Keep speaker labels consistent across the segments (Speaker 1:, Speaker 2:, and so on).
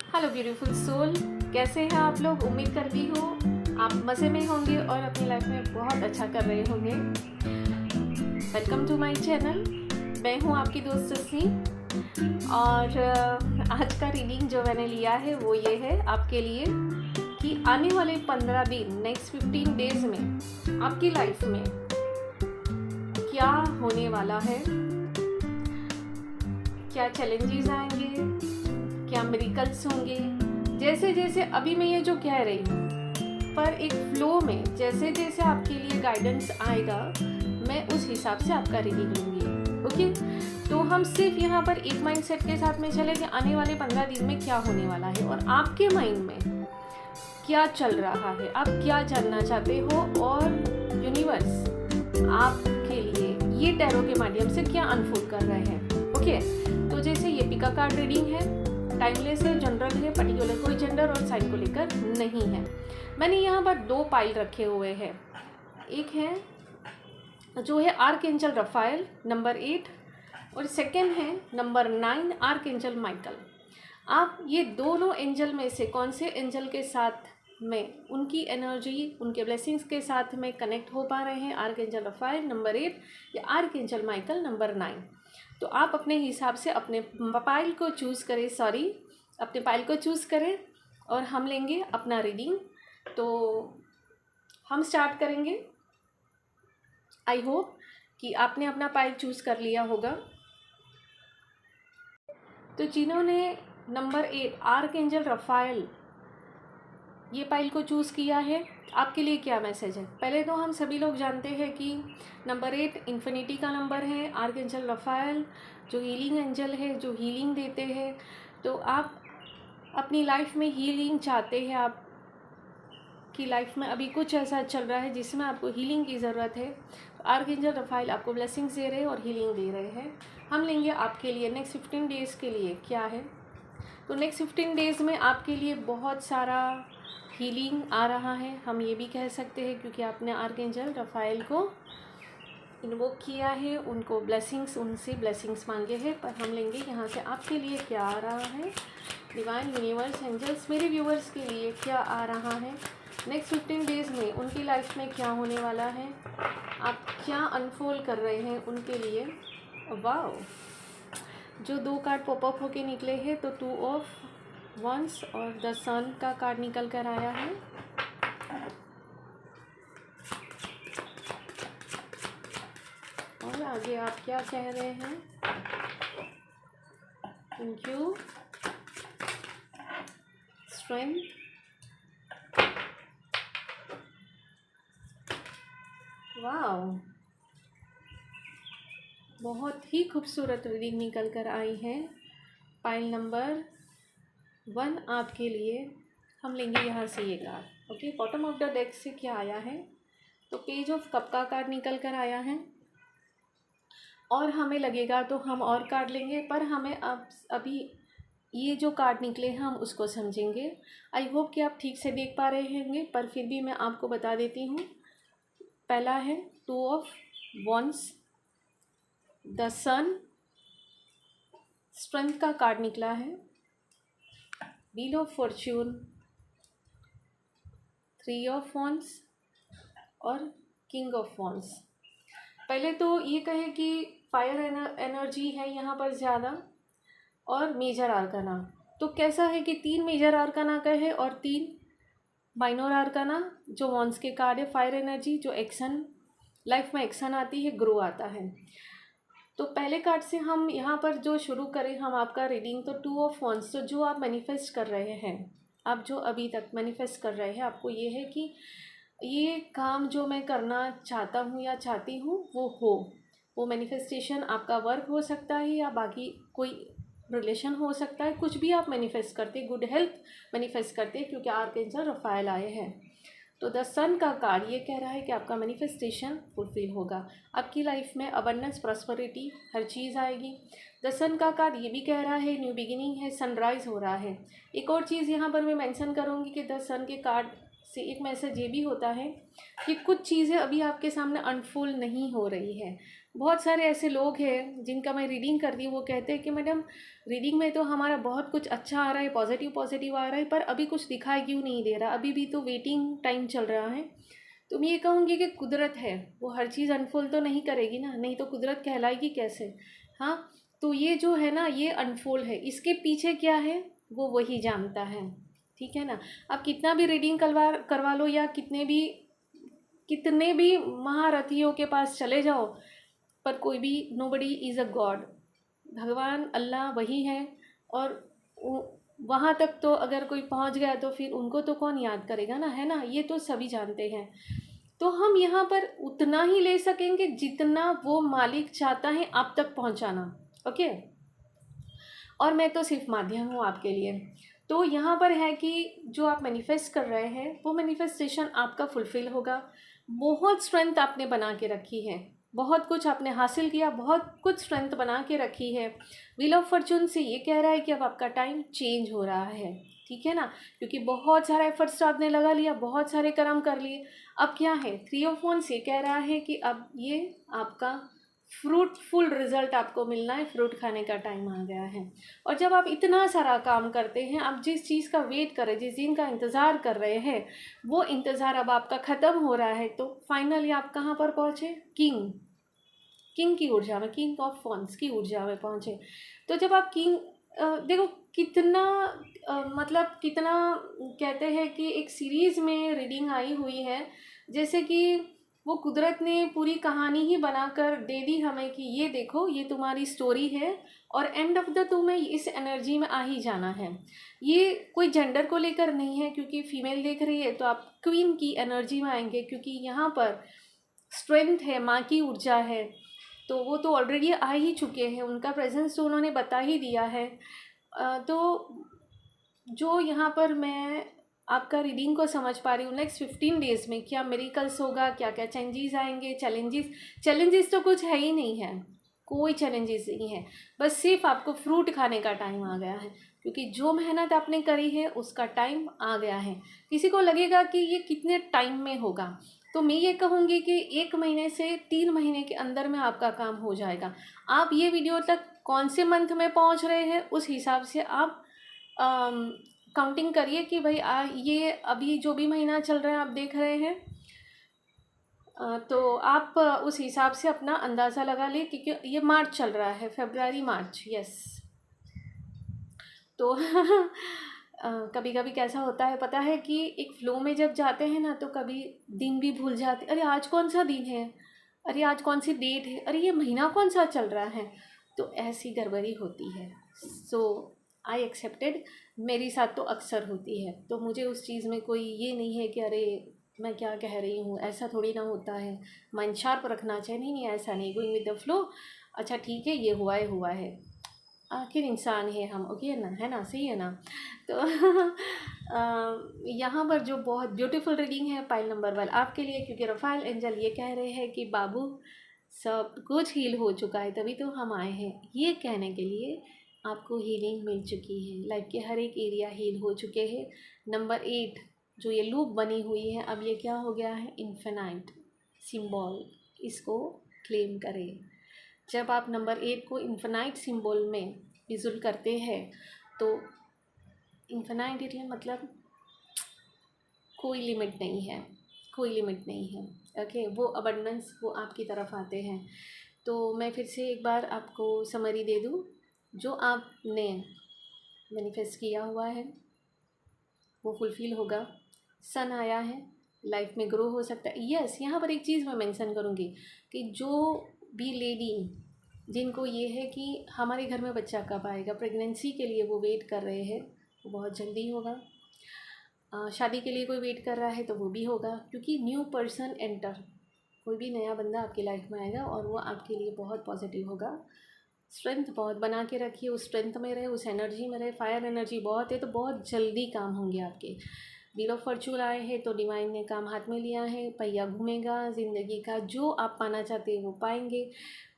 Speaker 1: Hello beautiful soul, कैसे हैं आप लोग। उम्मीद करती हूँ आप मज़े में होंगे और अपनी लाइफ में बहुत अच्छा कर रहे होंगे। Welcome to my channel. मैं हूँ आपकी दोस्त ससी और आज का रीडिंग जो मैंने लिया है वो ये है आपके लिए कि आने वाले 15 दिन, नेक्स्ट 15 डेज में आपकी लाइफ में क्या होने वाला है, क्या चैलेंजेस आएंगे, क्या मिरेकल्स होंगे। जैसे जैसे अभी मैं ये जो कह रही हूँ, पर एक फ्लो में जैसे जैसे आपके लिए गाइडेंस आएगा मैं उस हिसाब से आपका रीडिंग लूँगी। ओके, तो हम सिर्फ यहाँ पर एक माइंडसेट के साथ में चले कि आने वाले 15 दिन में क्या होने वाला है और आपके माइंड में क्या चल रहा है, आप क्या जानना चाहते हो और यूनिवर्स आपके लिए ये टैरो के माध्यम से क्या अनफोल्ड कर रहे हैं। ओके, तो जैसे ये पिका कार्ड रीडिंग है, टाइमलेस है, जनरल है, पर्टिकुलर कोई जेंडर और साइन को लेकर नहीं है। मैंने यहाँ पर 2 पाइल रखे हुए हैं। एक है जो है आर्कएंजल रफाएल नंबर 8 और सेकंड है नंबर 9 आर्कएंजल माइकल। आप ये दोनों एंजल में से कौन से एंजल के साथ में उनकी एनर्जी, उनके ब्लेसिंग्स के साथ में कनेक्ट हो पा रहे हैं, आर्कएंजल रफाएल नंबर 8 या आर्कएंजल माइकल नंबर 9। तो आप अपने हिसाब से अपने पाइल को चूज़ करें, अपने पाइल को चूज़ करें और हम लेंगे अपना रीडिंग। तो हम स्टार्ट करेंगे। आई होप कि आपने अपना पाइल चूज़ कर लिया होगा। तो जिन्होंने नंबर 8 आर्कएंजल रफाएल ये पाइल को चूज़ किया है, आपके लिए क्या मैसेज है। पहले तो हम सभी लोग जानते हैं कि नंबर 8 इन्फिनिटी का नंबर है, आर्कएंजल रफाएल जो हीलिंग एंजल है, जो हीलिंग देते हैं। तो आप अपनी लाइफ में हीलिंग चाहते हैं, आपकी लाइफ में अभी कुछ ऐसा चल रहा है जिसमें आपको हीलिंग की ज़रूरत है। तो आर्कएंजल रफाएल आपको ब्लेसिंग्स दे रहे हैं और हीलिंग दे रहे हैं। हम लेंगे आपके लिए नेक्स्ट 15 डेज़ के लिए क्या है। तो नेक्स्ट 15 डेज़ में आपके लिए बहुत सारा हीलिंग आ रहा है, हम ये भी कह सकते हैं, क्योंकि आपने आर्कएंजल रफाएल को इन्वोक किया है, उनको ब्लेसिंग्स, उनसे ब्लेसिंग्स मांगे हैं। पर हम लेंगे यहाँ से आपके लिए क्या आ रहा है। डिवाइन यूनिवर्स एंजल्स मेरे व्यूवर्स के लिए क्या आ रहा है नेक्स्ट 15 डेज़ में, उनकी लाइफ में क्या होने वाला है, आप क्या अनफोल्ड कर रहे हैं उनके लिए। वाओ, जो 2 कार्ड पॉपअप होके निकले हैं, तो 2 ऑफ वंस और द सन का कार्ड निकल कर आया है। और आगे आप क्या कह रहे हैं। थैंक यू, स्ट्रेंथ, वाओ, बहुत ही खूबसूरत रीडिंग निकल कर आई है। पाइल नंबर 1 आपके लिए। हम लेंगे यहाँ से ये card. Okay, bottom of the deck से क्या आया है, तो पेज ऑफ कप का कार्ड निकल कर आया है। और हमें लगेगा तो हम और कार्ड लेंगे, पर हमें अब अभी ये जो कार्ड निकले हैं हम उसको समझेंगे। आई होप कि आप ठीक से देख पा रहे होंगे, पर फिर भी मैं आपको बता देती हूँ। पहला है 2 of wands, the sun, strength का कार्ड निकला है, wheel of fortune, 3 of wands और किंग ऑफ वंस। पहले तो ये कहे कि फायर एनर्जी है यहाँ पर ज़्यादा और मेजर आर्काना। तो कैसा है कि 3 मेजर आर्काना का है और 3 माइनर आर्काना जो वंस के कार्ड है। फायर एनर्जी जो एक्शन, लाइफ में एक्शन आती है, ग्रो आता है। तो पहले कार्ड से हम यहाँ पर जो शुरू करें हम आपका रीडिंग, तो 2 ऑफ वंस। तो जो आप मैनिफेस्ट कर रहे हैं, आप जो अभी तक मैनिफेस्ट कर रहे हैं, आपको ये है कि ये काम जो मैं करना चाहता हूँ या चाहती हूँ वो हो। वो मैनिफेस्टेशन आपका वर्क हो सकता है या बाकी कोई रिलेशन हो सकता है, कुछ भी आप मैनिफेस्ट करते, गुड हेल्थ मैनिफेस्ट करते, क्योंकि आर्कएंजल रफाएल आए हैं। तो द सन का कार्ड ये कह रहा है कि आपका मैनिफेस्टेशन फुलफिल होगा, आपकी लाइफ में अबंडेंस, प्रॉस्पेरिटी, हर चीज़ आएगी। द सन का कार्ड ये भी कह रहा है न्यू बिगिनिंग है, सनराइज़ हो रहा है। एक और चीज़ यहाँ पर मैं मेंशन करूँगी कि द सन के कार्ड से एक मैसेज ये भी होता है कि कुछ चीज़ें अभी आपके सामने अनफोल्ड नहीं हो रही है, बहुत सारे ऐसे लोग हैं जिनका मैं रीडिंग करती हूँ, वो कहते हैं कि मैडम रीडिंग में तो हमारा बहुत कुछ अच्छा आ रहा है, पॉजिटिव पॉजिटिव आ रहा है, पर अभी कुछ दिखाई क्यों नहीं दे रहा, अभी भी तो वेटिंग टाइम चल रहा है। तो मैं ये कहूँगी कि कुदरत है, वो हर चीज़ अनफोल्ड तो नहीं करेगी ना, नहीं तो कुदरत कहलाएगी कैसे। हाँ, तो ये जो है ना, ये अनफोल्ड है, इसके पीछे क्या है वो वही जानता है, ठीक है ना। आप कितना भी रीडिंग करवा लो या कितने भी महारथियों के पास चले जाओ, पर कोई भी नोबडी इज़ अ गॉड। भगवान अल्लाह वही है, और वहाँ तक तो अगर कोई पहुँच गया तो फिर उनको तो कौन याद करेगा ना, है ना, ये तो सभी जानते हैं। तो हम यहाँ पर उतना ही ले सकेंगे जितना वो मालिक चाहता है आप तक पहुँचाना, ओके। और मैं तो सिर्फ माध्यम हूँ आपके लिए। तो यहाँ पर है कि जो आप मैनिफेस्ट कर रहे हैं वो मैनिफेस्टेशन आपका फुलफ़िल होगा। बहुत स्ट्रेंथ आपने बना के रखी है, बहुत कुछ आपने हासिल किया, बहुत कुछ स्ट्रेंथ बना के रखी है। व्हील ऑफ फॉर्चून से ये कह रहा है कि अब आपका टाइम चेंज हो रहा है, ठीक है ना, क्योंकि बहुत सारा एफर्ट्स आपने लगा लिया, बहुत सारे कर्म कर लिए। अब क्या है, 3 ऑफ वांड्स ये कह रहा है कि अब ये आपका फ्रूटफुल रिजल्ट आपको मिलना है, फ्रूट खाने का टाइम आ गया है। और जब आप इतना सारा काम करते हैं, आप जिस चीज़ का वेट कर रहे हैं, जिस दिन का इंतज़ार कर रहे हैं, वो इंतज़ार अब आपका ख़त्म हो रहा है, तो फाइनली आप कहाँ पर पहुँचे, किंग की ऊर्जा में, किंग ऑफ वॉन्ड्स की ऊर्जा में पहुँचे। तो जब आप किंग, देखो कितना मतलब कितना कहते हैं कि एक सीरीज़ में रीडिंग आई हुई है, जैसे कि वो कुदरत ने पूरी कहानी ही बनाकर दे दी हमें कि ये देखो ये तुम्हारी स्टोरी है, और एंड ऑफ द तुम्हें इस एनर्जी में आ ही जाना है। ये कोई जेंडर को लेकर नहीं है, क्योंकि फीमेल देख रही है तो आप क्वीन की एनर्जी में आएंगे, क्योंकि यहाँ पर स्ट्रेंथ है, माँ की ऊर्जा है, तो वो तो ऑलरेडी आ ही चुके हैं, उनका प्रेजेंस तो उन्होंने बता ही दिया है। तो जो यहाँ पर मैं आपका रीडिंग को समझ पा रही हूँ, नेक्स्ट 15 डेज़ में क्या मेरिकल्स होगा, क्या क्या चेंजेस आएंगे, चैलेंजेस तो कुछ है ही नहीं है, कोई चैलेंजेस नहीं है, बस सिर्फ आपको फ्रूट खाने का टाइम आ गया है, क्योंकि जो मेहनत आपने करी है उसका टाइम आ गया है। किसी को लगेगा कि ये कितने टाइम में होगा, तो मैं ये कहूँगी कि 1 महीने से 3 महीने के अंदर में आपका काम हो जाएगा। आप ये वीडियो तक कौन से मंथ में पहुँच रहे हैं, उस हिसाब से आप काउंटिंग करिए कि भाई ये अभी जो भी महीना चल रहा है आप देख रहे हैं, तो आप उस हिसाब से अपना अंदाज़ा लगा लिए, क्योंकि ये मार्च चल रहा है, फरवरी मार्च, यस। तो कभी कभी कैसा होता है पता है कि एक फ़्लो में जब जाते हैं ना, तो कभी दिन भी भूल जाते, अरे आज कौन सा दिन है, अरे आज कौन सी डेट है, अरे ये महीना कौन सा चल रहा है, तो ऐसी गड़बड़ी होती है। सो आई एक्सेप्टेड, मेरे साथ तो अक्सर होती है, तो मुझे उस चीज़ में कोई ये नहीं है कि अरे मैं क्या कह रही हूँ, ऐसा थोड़ी ना होता है, माइंड शार्प रखना चाहिए। नहीं, ऐसा नहीं, गोइंग विद द फ्लो, अच्छा ठीक है ये हुआ है, आखिर इंसान है हम, ओके है ना, सही है ना। तो यहाँ पर जो बहुत ब्यूटीफुल रीडिंग है पाइल नंबर 1 आपके लिए, क्योंकि रफ़ाइल एंजल ये कह रहे हैं कि बाबू सब कुछ हील हो चुका है, तभी तो हम आए हैं ये कहने के लिए। आपको हीलिंग मिल चुकी है, लाइफ के हर एक एरिया हील हो चुके हैं। नंबर 8 जो ये लूप बनी हुई है, अब ये क्या हो गया है, इन्फिनाइट सिंबल, इसको क्लेम करें। जब आप नंबर 8 को इन्फिनाइट सिंबल में विजुअल करते हैं, तो इन्फिनाइट एरिया मतलब कोई लिमिट नहीं है, कोई लिमिट नहीं है, ओके। वो अबंडेंस वो आपकी तरफ आते हैं। तो मैं फिर से एक बार आपको समरी दे दूँ, जो आपने मैनिफेस्ट किया हुआ है वो फुलफ़िल होगा। सन आया है, लाइफ में ग्रो हो सकता है। यस, यहाँ पर एक चीज़ मैं मेंशन करूँगी कि जो भी लेडी जिनको ये है कि हमारे घर में बच्चा कब आएगा, प्रेगनेंसी के लिए वो वेट कर रहे हैं, वो बहुत जल्दी होगा। शादी के लिए कोई वेट कर रहा है तो वो भी होगा, क्योंकि न्यू पर्सन एंटर, कोई भी नया बंदा आपकी लाइफ में आएगा और वो आपके लिए बहुत पॉजिटिव होगा। स्ट्रेंथ बहुत बना के रखिए, उस स्ट्रेंथ में रहे, उस एनर्जी में रहे। फायर एनर्जी बहुत है तो बहुत जल्दी काम होंगे आपके। व्हील ऑफ फॉर्चून आए हैं तो डिवाइन ने काम हाथ में लिया है, पहिया घूमेगा ज़िंदगी का, जो आप पाना चाहते हैं वो पाएंगे।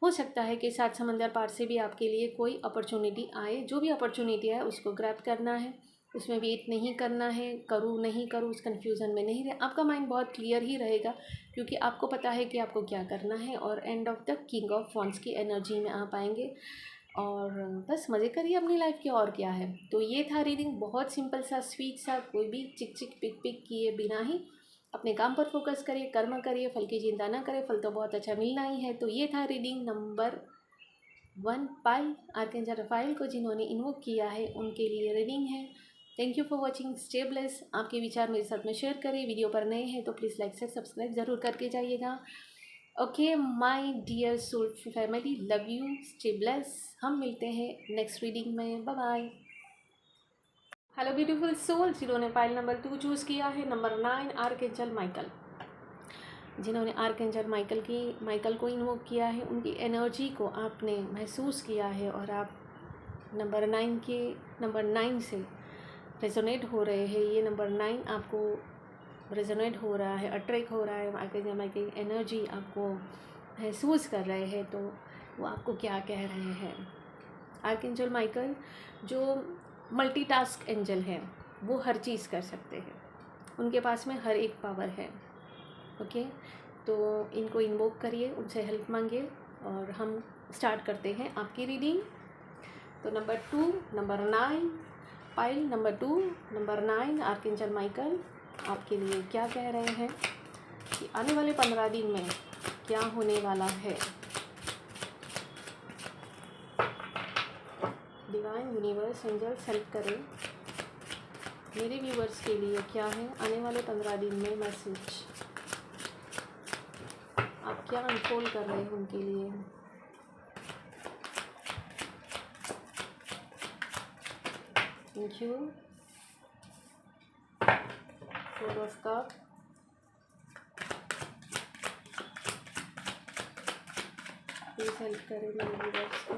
Speaker 1: हो सकता है कि 7 समंदर पार से भी आपके लिए कोई अपॉर्चुनिटी आए, जो भी अपॉर्चुनिटी आए उसको ग्रैब करना है, उसमें वेट नहीं करना है, करूँ नहीं करूँ उस कन्फ्यूज़न में नहीं रहे। आपका माइंड बहुत क्लियर ही रहेगा, क्योंकि आपको पता है कि आपको क्या करना है, और end of the king of wands की एनर्जी में आप आएंगे और बस मज़े करिए अपनी लाइफ के, और क्या है। तो ये था रीडिंग, बहुत सिंपल सा, स्वीट सा, कोई भी चिक चिक पिक पिक किए बिना ही अपने काम पर फोकस करिए, कर्म करिए, फल की चिंता ना करें, फल तो बहुत अच्छा मिलना ही है। तो ये था रीडिंग नंबर 1, पायल आर्कएंजल रफाइल को जिन्होंने इन्वोक किया है उनके लिए रीडिंग है। Thank you for watching, stay bless. आपके विचार मेरे साथ में शेयर करें, वीडियो पर नए हैं तो प्लीज़ लाइक से सब्सक्राइब ज़रूर करके जाइएगा। Okay my dear soul family, love you, stay bless. हम मिलते हैं नेक्स्ट रीडिंग में, bye bye. Hello beautiful soul, जिन्होंने पायल नंबर 2 चूज़ किया है, नंबर 9 आर्कएंजल माइकल, जिन्होंने आर्कएंजल माइकल को इन्वोक किया है, उनकी एनर्जी को आपने महसूस किया है और आप नंबर 9 से रेजोनेट हो रहे हैं। ये नंबर 9 आपको रेजोनेट हो रहा है, अट्रैक्ट हो रहा है, आर्कएंजल माइकल की एनर्जी आपको महसूस कर रहे हैं। तो वो आपको क्या कह रहे हैं? आर्कएंजल माइकल जो मल्टीटास्क एंजल हैं, वो हर चीज़ कर सकते हैं, उनके पास में हर एक पावर है। ओके, तो इनको इन्वोक करिए, उनसे हेल्प मांगिए और हम स्टार्ट करते हैं आपकी रीडिंग। तो नंबर 2, नंबर 9 पायल, नंबर 2, नंबर 9 आर्कएंजल माइकल आपके लिए क्या कह रहे हैं कि आने वाले 15 दिन में क्या होने वाला है। डिवाइन यूनिवर्स एंजल्स हेल्प करें, मेरे व्यूवर्स के लिए क्या है आने वाले 15 दिन में मैसेज, आप क्या अनफोल्ड कर रहे हैं उनके लिए। Thank you. 4 of cup, please help करें मेरे व्यूवर्स को।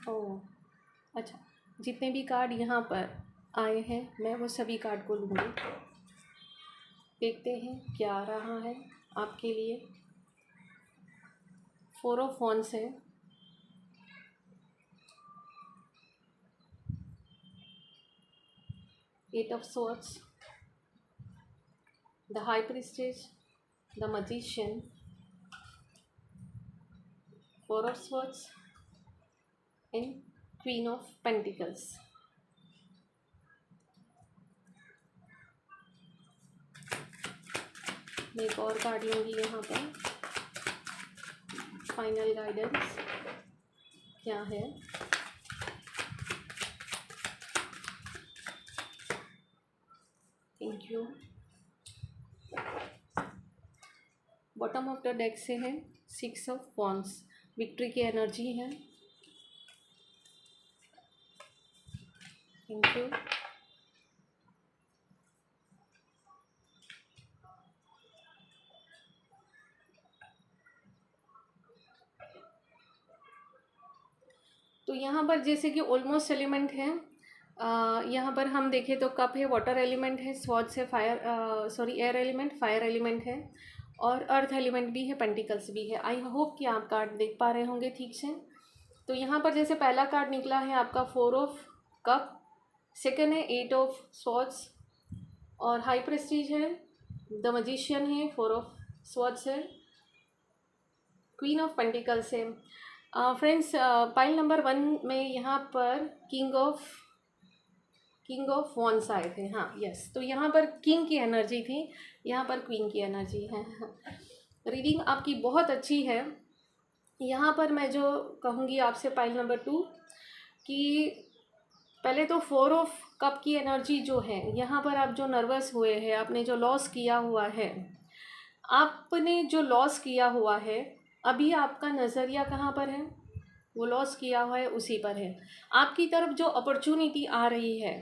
Speaker 1: ओह अच्छा, जितने भी कार्ड यहाँ पर आए हैं मैं वो सभी कार्ड को लूँगी। देखते हैं क्या आ रहा है आपके लिए। 4 ऑफ वॉन्ड्स है, eight of swords, the high priestess, the magician, 4 of swords and queen of pentacles. मैं एक और कार्ड लूँगी यहाँ पर। फाइनल गाइडेंस क्या है? Thank you. Bottom of the deck से है 6 ऑफ वॉन्ड्स, विक्ट्री की एनर्जी है। Thank you. तो यहाँ पर जैसे कि ऑलमोस्ट एलिमेंट है, यहाँ पर हम देखें तो कप है, वाटर एलिमेंट है, स्वॉर्ड्स है, एयर एलिमेंट, फायर एलिमेंट है, और अर्थ एलिमेंट भी है, पेंटिकल्स भी है। आई होप कि आप कार्ड देख पा रहे होंगे ठीक से। तो यहाँ पर जैसे पहला कार्ड निकला है आपका 4 ऑफ कप, सेकेंड है 8 ऑफ स्वॉर्ड्स और हाई प्रेस्टीज है, द मैजिशियन है, 4 ऑफ स्वॉर्ड्स है, क्वीन ऑफ पेंटिकल्स है। फ्रेंड्स, पाइल नंबर 1 में यहाँ पर किंग ऑफ वॉन्ड्स आए थे। हाँ यस, तो यहाँ पर किंग की एनर्जी थी, यहाँ पर क्वीन की एनर्जी है। रीडिंग आपकी बहुत अच्छी है। यहाँ पर मैं जो कहूँगी आपसे पाइल नंबर 2 कि पहले तो 4 ऑफ कप की एनर्जी जो है, यहाँ पर आप जो नर्वस हुए हैं, आपने जो लॉस किया हुआ है, आपने जो लॉस किया हुआ है, अभी आपका नज़रिया कहाँ पर है? वो लॉस किया हुआ है उसी पर है। आपकी तरफ जो अपॉर्चुनिटी आ रही है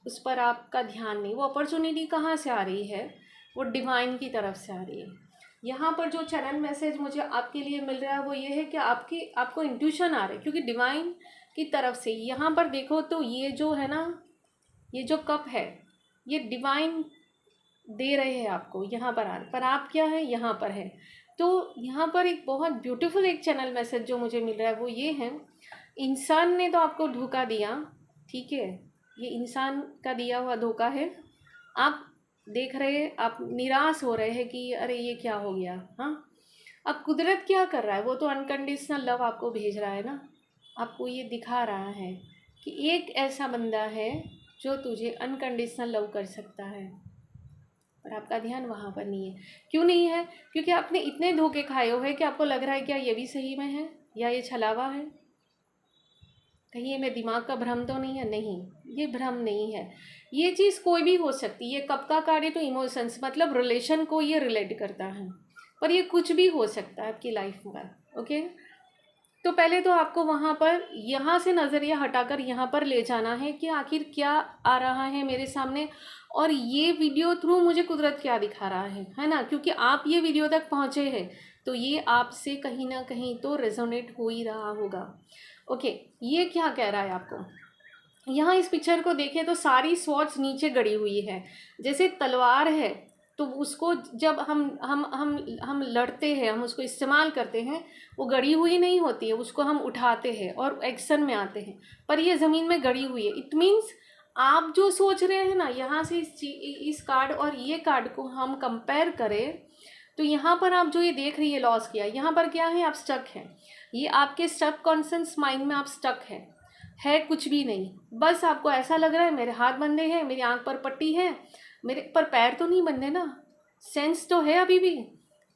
Speaker 1: उस पर आपका ध्यान नहीं। वो अपॉर्चुनिटी कहाँ से आ रही है? वो डिवाइन की तरफ से आ रही है। यहाँ पर जो चैनल मैसेज मुझे आपके लिए मिल रहा है वो ये है कि आपको इंट्यूशन आ रहा है, क्योंकि डिवाइन की तरफ से यहाँ पर देखो तो ये जो है ना, ये जो कप है, ये डिवाइन दे रहे हैं आपको यहाँ पर आप क्या है, यहाँ पर है। तो यहाँ पर एक बहुत ब्यूटीफुल एक चैनल मैसेज जो मुझे मिल रहा है वो ये है, इंसान ने तो आपको धोखा दिया, ठीक है, ये इंसान का दिया हुआ धोखा है। आप देख रहे, आप निराश हो रहे हैं कि अरे ये क्या हो गया। हाँ, अब कुदरत क्या कर रहा है, वो तो अनकंडीशनल लव आपको भेज रहा है ना, आपको ये दिखा रहा है कि एक ऐसा बंदा है जो तुझे अनकंडीशनल लव कर सकता है, पर आपका ध्यान वहाँ पर नहीं है। क्यों नहीं है? क्योंकि आपने इतने धोखे खाए हुए हैं कि आपको लग रहा है क्या ये भी सही में है या ये छलावा है, कहीं ये मेरे दिमाग का भ्रम तो नहीं है। नहीं, ये भ्रम नहीं है, ये चीज़ कोई भी हो सकती है। कब का कार्ड है तो इमोशंस, मतलब रिलेशन को ये रिलेट करता है, पर ये कुछ भी हो सकता है आपकी लाइफ में। ओके, तो पहले तो आपको वहाँ पर यहाँ से नज़रिया हटाकर यहाँ पर ले जाना है कि आखिर क्या आ रहा है मेरे सामने, और ये वीडियो थ्रू मुझे कुदरत क्या दिखा रहा है ना। क्योंकि आप ये वीडियो तक पहुँचे हैं तो ये आपसे कहीं ना कहीं तो रेजोनेट हो ही रहा होगा। ओके, ये क्या कह रहा है आपको, यहाँ इस पिक्चर को देखें तो सारी स्वॉर्ड्स नीचे गड़ी हुई है, जैसे तलवार है। तो उसको जब हम लड़ते हैं, हम उसको इस्तेमाल करते हैं, वो गड़ी हुई नहीं होती है, उसको हम उठाते हैं और एक्शन में आते हैं, पर ये ज़मीन में गड़ी हुई है। इट मीन्स आप जो सोच रहे हैं ना, यहाँ से इस कार्ड और ये कार्ड को हम कंपेयर करें तो यहाँ पर आप जो ये देख रही है लॉस किया, यहाँ पर क्या है, आप स्टक हैं। ये आपके सब कॉन्शियस माइंड में आप स्टक है कुछ भी नहीं। बस आपको ऐसा लग रहा है मेरे हाथ बंधे हैं, मेरी आंख पर पट्टी है, मेरे पर पैर तो नहीं बंधे ना, सेंस तो है अभी भी,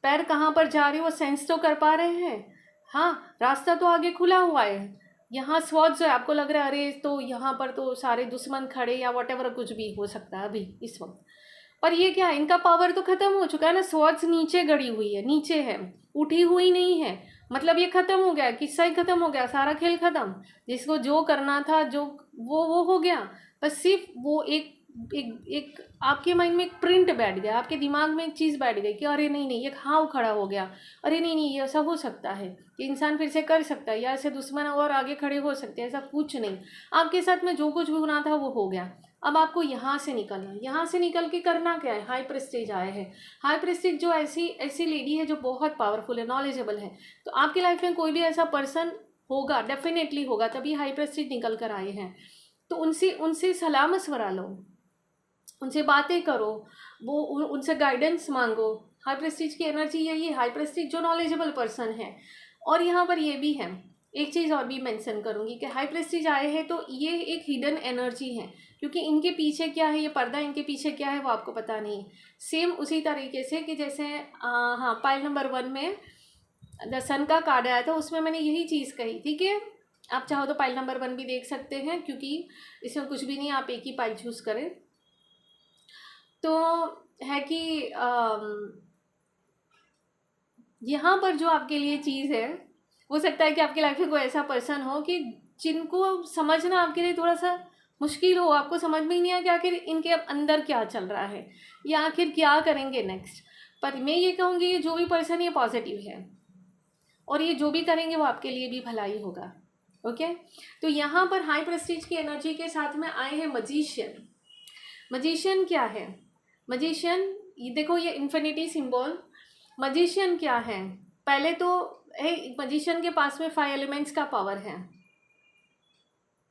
Speaker 1: पैर कहाँ पर जा रहे हो वो सेंस तो कर पा रहे हैं। हाँ, रास्ता तो आगे खुला हुआ है। यहाँ स्वॉर्ड्स जो है, आपको लग रहा है अरे तो यहाँ पर तो सारे दुश्मन खड़े या वॉटेवर कुछ भी हो सकता है अभी इस वक्त, पर ये क्या है, इनका पावर तो खत्म हो चुका है ना। स्वॉर्ड्स नीचे गड़ी हुई है, नीचे है, उठी हुई नहीं है। मतलब ये खत्म हो गया, किस्सा ही खत्म हो गया, सारा खेल खत्म। जिसको जो करना था, जो वो हो गया। बस सिर्फ वो एक एक एक आपके माइंड में एक प्रिंट बैठ गया, आपके दिमाग में एक चीज़ बैठ गई कि अरे नहीं नहीं, ये घाव खड़ा हो गया, अरे नहीं नहीं, ये ऐसा हो सकता है कि इंसान फिर से कर सकता है, या ऐसे दुश्मन और आगे खड़े हो सकते हैं। ऐसा कुछ नहीं, आपके साथ में जो कुछ भी होना था वो हो गया। अब आपको यहाँ से निकलना है, यहाँ से निकल के करना क्या है, हाई प्रेस्टीज आए हैं। हाई प्रेस्टीज जो ऐसी लेडी है जो बहुत पावरफुल है, नॉलेजेबल है। तो आपकी लाइफ में कोई भी ऐसा पर्सन होगा, डेफिनेटली होगा, तभी हाई प्रेस्टीज निकल कर आए हैं। तो उनसे सलाह मशवरा लो, उनसे बातें करो, वो उनसे गाइडेंस मांगो। हाई प्रेस्टीज की एनर्जी यही है, हाई प्रेस्टीज जो नॉलेजेबल पर्सन है। और यहाँ पर ये भी है, एक चीज़ और भी मेंशन करूँगी कि हाई प्रेस्टीज आए हैं तो ये एक हिडन एनर्जी है, क्योंकि इनके पीछे क्या है, ये पर्दा इनके पीछे क्या है वो आपको पता नहीं। सेम उसी तरीके से कि जैसे हाँ, पाइल नंबर 1 में द सन का कार्ड आया था, उसमें मैंने यही चीज़ कही थी कि आप चाहो तो पाइल नंबर 1 भी देख सकते हैं, क्योंकि इसमें कुछ भी नहीं, आप एक ही पाइल चूज़ करें। तो है कि यहाँ पर जो आपके लिए चीज़ है, हो सकता है कि आपकी लाइफ में कोई ऐसा पर्सन हो कि जिनको समझना आपके लिए थोड़ा सा मुश्किल हो, आपको समझ में ही नहीं आया कि आखिर इनके अंदर क्या चल रहा है या आखिर क्या करेंगे नेक्स्ट। पर मैं ये कहूँगी ये जो भी पर्सन ये पॉजिटिव है, और ये जो भी करेंगे वो आपके लिए भी भलाई होगा। ओके, तो यहाँ पर हाई प्रेस्टीज की एनर्जी के साथ में आए हैं मजिशियन। मजिशियन क्या है, मजिशियन ये देखो, ये इन्फिनिटी सिंबल। मजिशियन क्या है, पहले तो है मजिशियन के पास में 5 एलिमेंट्स का पावर है।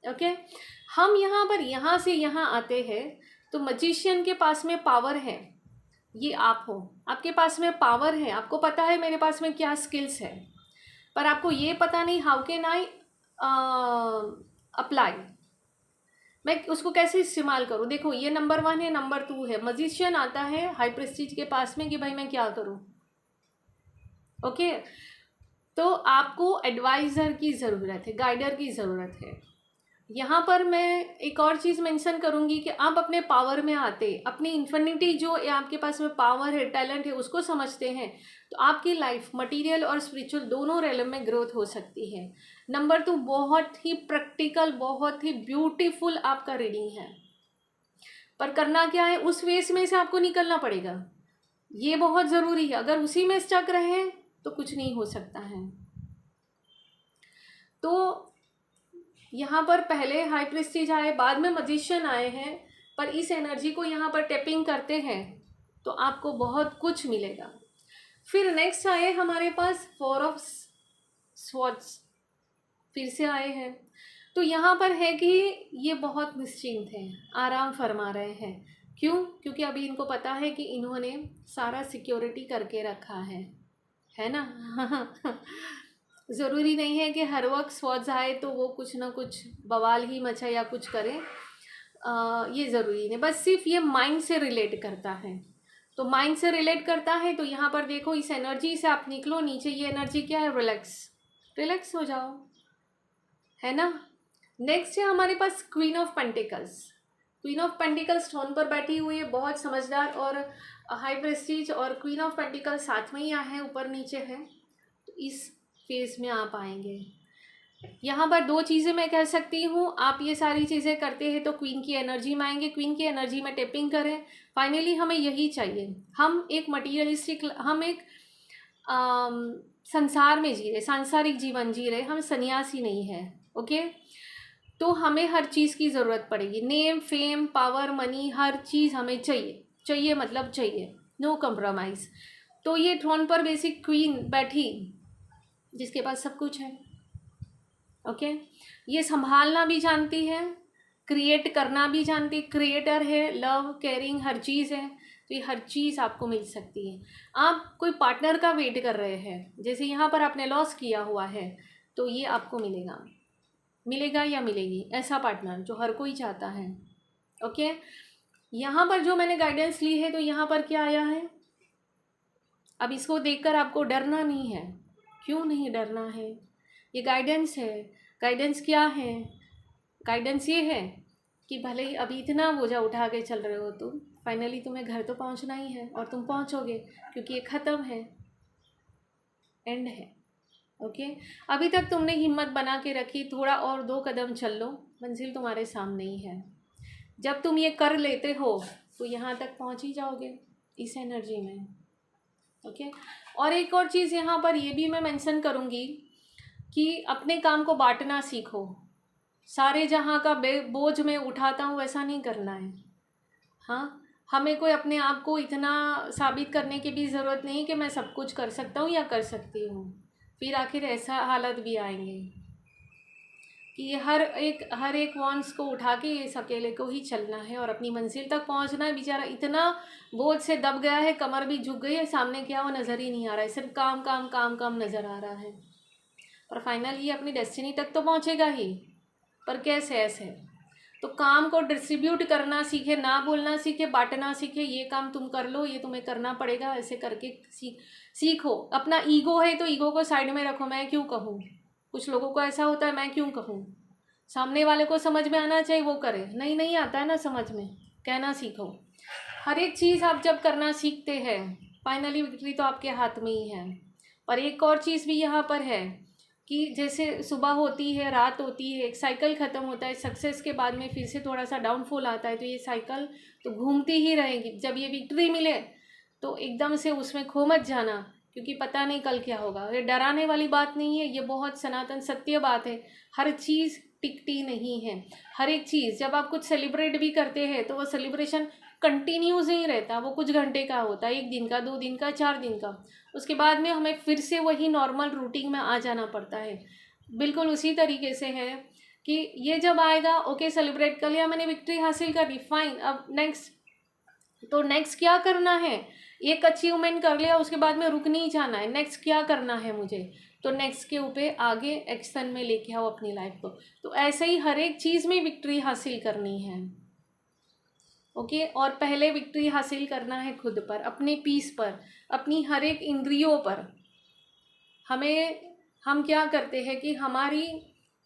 Speaker 1: ओके, हम यहाँ पर यहाँ से यहाँ आते हैं तो मजिशियन के पास में पावर है, ये आप हो, आपके पास में पावर है, आपको पता है मेरे पास में क्या स्किल्स है, पर आपको ये पता नहीं हाउ कैन आई अप्लाई, मैं उसको कैसे इस्तेमाल करूँ। देखो ये नंबर 1 है, नंबर 2 है। मजिशियन आता है हाई प्रेस्टीज के पास में कि भाई मैं क्या करूँ। ओके, तो आपको एडवाइज़र की ज़रूरत है, गाइडर की ज़रूरत है। यहाँ पर मैं एक और चीज़ मेंशन करूँगी कि आप अपने पावर में आते, अपनी इन्फिनिटी जो आपके पास में पावर है, टैलेंट है, उसको समझते हैं, तो आपकी लाइफ मटेरियल और स्पिरिचुअल दोनों रेलम में ग्रोथ हो सकती है। नंबर 2, बहुत ही प्रैक्टिकल, बहुत ही ब्यूटीफुल आपका रीडिंग है, पर करना क्या है, उस वेस में से आपको निकलना पड़ेगा, ये बहुत ज़रूरी है। अगर उसी में स्टक रहे तो कुछ नहीं हो सकता है। तो यहाँ पर पहले हाई प्रेस्टीज आए, बाद में मजिशियन आए हैं, पर इस एनर्जी को यहाँ पर टैपिंग करते हैं तो आपको बहुत कुछ मिलेगा। फिर नेक्स्ट आए हमारे पास 4 ऑफ स्वॉर्ड्स, फिर से आए हैं। तो यहाँ पर है कि ये बहुत निश्चिंत हैं, आराम फरमा रहे हैं। क्यों? क्योंकि अभी इनको पता है कि इन्होंने सारा सिक्योरिटी करके रखा है ना। ज़रूरी नहीं है कि हर वक्त स्वॉर्ड्स आए तो वो कुछ ना कुछ बवाल ही मचाए या कुछ करे, ये ज़रूरी नहीं। बस सिर्फ ये माइंड से रिलेट करता है। तो माइंड से रिलेट करता है तो यहाँ पर देखो, इस एनर्जी से आप निकलो नीचे। ये एनर्जी क्या है? रिलैक्स हो जाओ, है ना। नेक्स्ट है हमारे पास queen of pentacles. Queen of pentacles stone पर बैठी हुई है, बहुत समझदार और हाई प्रेस्टीज, और क्वीन ऑफ पेंटिकल्स साथ में ही है, ऊपर नीचे है। तो इस फेज में आप आएंगे। यहाँ पर 2 चीज़ें मैं कह सकती हूँ, आप ये सारी चीज़ें करते हैं तो क्वीन की एनर्जी में आएंगे। क्वीन की एनर्जी में टेपिंग करें। फाइनली हमें यही चाहिए। हम एक मटीरियलिस्टिक, हम एक संसार में जी रहे, सांसारिक जीवन जी रहे, हम सन्यासी नहीं है। ओके, तो हमें हर चीज़ की ज़रूरत पड़ेगी। नेम, फेम, पावर, मनी, हर चीज़ हमें चाहिए मतलब चाहिए, नो कम्प्रोमाइज़। तो ये थ्रोन पर बेसिक क्वीन बैठी, जिसके पास सब कुछ है। ओके, ये संभालना भी जानती है, क्रिएट करना भी जानती है, क्रिएटर है, लव, केयरिंग, हर चीज़ है। तो ये हर चीज़ आपको मिल सकती है। आप कोई पार्टनर का वेट कर रहे हैं, जैसे यहाँ पर आपने लॉस किया हुआ है, तो ये आपको मिलेगा या मिलेगी, ऐसा पार्टनर जो हर कोई चाहता है। ओके, यहाँ पर जो मैंने गाइडेंस ली है, तो यहाँ पर क्या आया है? अब इसको देखकर आपको डरना नहीं है। क्यों नहीं डरना है? ये गाइडेंस है। गाइडेंस क्या है? गाइडेंस ये है कि भले ही अभी इतना बोझा उठा के चल रहे हो तुम, फाइनली तुम्हें घर तो पहुंचना ही है, और तुम पहुंचोगे, क्योंकि ये ख़त्म है, एंड है। ओके, अभी तक तुमने हिम्मत बना के रखी, थोड़ा और 2 कदम चल लो, मंजिल तुम्हारे सामने ही है। जब तुम ये कर लेते हो तो यहाँ तक पहुँच ही जाओगे इस एनर्जी में। ओके, और एक और चीज़ यहाँ पर ये भी मैं मेंशन करूँगी कि अपने काम को बांटना सीखो। सारे जहाँ का बोझ मैं उठाता हूँ वैसा नहीं करना है। हाँ, हमें कोई अपने आप को इतना साबित करने की भी ज़रूरत नहीं कि मैं सब कुछ कर सकता हूँ या कर सकती हूँ। फिर आखिर ऐसा हालत भी आएंगे कि ये हर एक वॉन्स को उठा के इस अकेले को ही चलना है और अपनी मंजिल तक पहुंचना है। बेचारा इतना बोझ से दब गया है, कमर भी झुक गई है, सामने क्या वो नज़र ही नहीं आ रहा है, सिर्फ काम काम काम काम नज़र आ रहा है। और फाइनल ये अपनी डेस्टिनी तक तो पहुंचेगा ही, पर कैसे? ऐसे तो काम को डिस्ट्रीब्यूट करना सीखे, ना बोलना सीखे, बांटना सीखे। ये काम तुम कर लो, ये तुम्हें करना पड़ेगा, ऐसे करके सीखो। अपना ईगो है तो ईगो को साइड में रखो, मैं क्यों कहूँ। कुछ लोगों को ऐसा होता है, मैं क्यों कहूँ। सामने वाले को समझ में आना चाहिए, वो करे। नहीं आता है ना समझ में, कहना सीखो। हर एक चीज़ आप जब करना सीखते हैं, फाइनली विक्ट्री तो आपके हाथ में ही है। पर एक और चीज़ भी यहाँ पर है कि जैसे सुबह होती है, रात होती है, एक साइकिल ख़त्म होता है, सक्सेस के बाद में फिर से थोड़ा सा डाउनफॉल आता है, तो ये साइकिल तो घूमती ही रहेगी। जब ये विक्ट्री मिले तो एकदम से उसमें खो मत जाना, क्योंकि पता नहीं कल क्या होगा। ये डराने वाली बात नहीं है, ये बहुत सनातन सत्य बात है। हर चीज़ टिकती नहीं है। हर एक चीज़ जब आप कुछ सेलिब्रेट भी करते हैं तो वो सेलिब्रेशन कंटिन्यूस नहीं रहता, वो कुछ घंटे का होता है, 1 दिन का, 2 दिन का, 4 दिन का। उसके बाद में हमें फिर से वही नॉर्मल रूटीन में आ जाना पड़ता है। बिल्कुल उसी तरीके से है कि ये जब आएगा, ओके सेलिब्रेट कर लिया, मैंने विक्ट्री हासिल कर ली, फाइन। अब नेक्स्ट क्या करना है? एक अचीवमेंट कर लिया, उसके बाद में रुक नहीं जाना है। नेक्स्ट क्या करना है मुझे, तो नेक्स्ट के ऊपर आगे एक्शन में लेके आओ अपनी लाइफ को। तो ऐसे ही हर एक चीज़ में विक्ट्री हासिल करनी है। ओके, और पहले विक्ट्री हासिल करना है खुद पर, अपने पीस पर, अपनी हर एक इंद्रियों पर। हम क्या करते हैं कि हमारी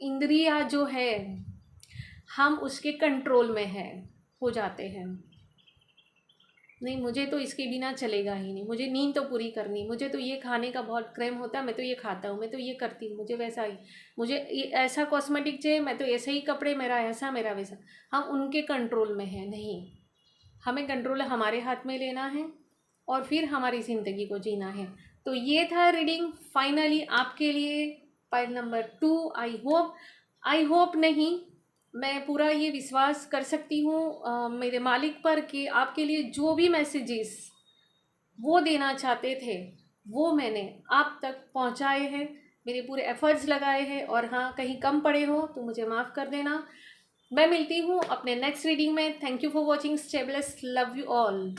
Speaker 1: इंद्रियां जो है, हम उसके कंट्रोल में हो जाते हैं। नहीं, मुझे तो इसके बिना चलेगा ही नहीं, मुझे नींद तो पूरी करनी, मुझे तो ये खाने का बहुत क्रेम होता है, मैं तो ये खाता हूँ, मैं तो ये करती हूँ, मुझे वैसा ही, मुझे ऐसा कॉस्मेटिक चाहिए, मैं तो ऐसे ही कपड़े, मेरा ऐसा, मेरा वैसा। हम उनके कंट्रोल में हैं। नहीं, हमें कंट्रोल हमारे हाथ में लेना है और फिर हमारी ज़िंदगी को जीना है। तो ये था रीडिंग फाइनली आपके लिए, पाइल नंबर 2। आई होप नहीं, मैं पूरा ये विश्वास कर सकती हूँ मेरे मालिक पर कि आपके लिए जो भी मैसेजेस वो देना चाहते थे वो मैंने आप तक पहुंचाए हैं, मेरे पूरे एफर्ट्स लगाए हैं। और हाँ, कहीं कम पड़े हो तो मुझे माफ़ कर देना। मैं मिलती हूँ अपने नेक्स्ट रीडिंग में। Thank you for watching. Stay blessed, love you all.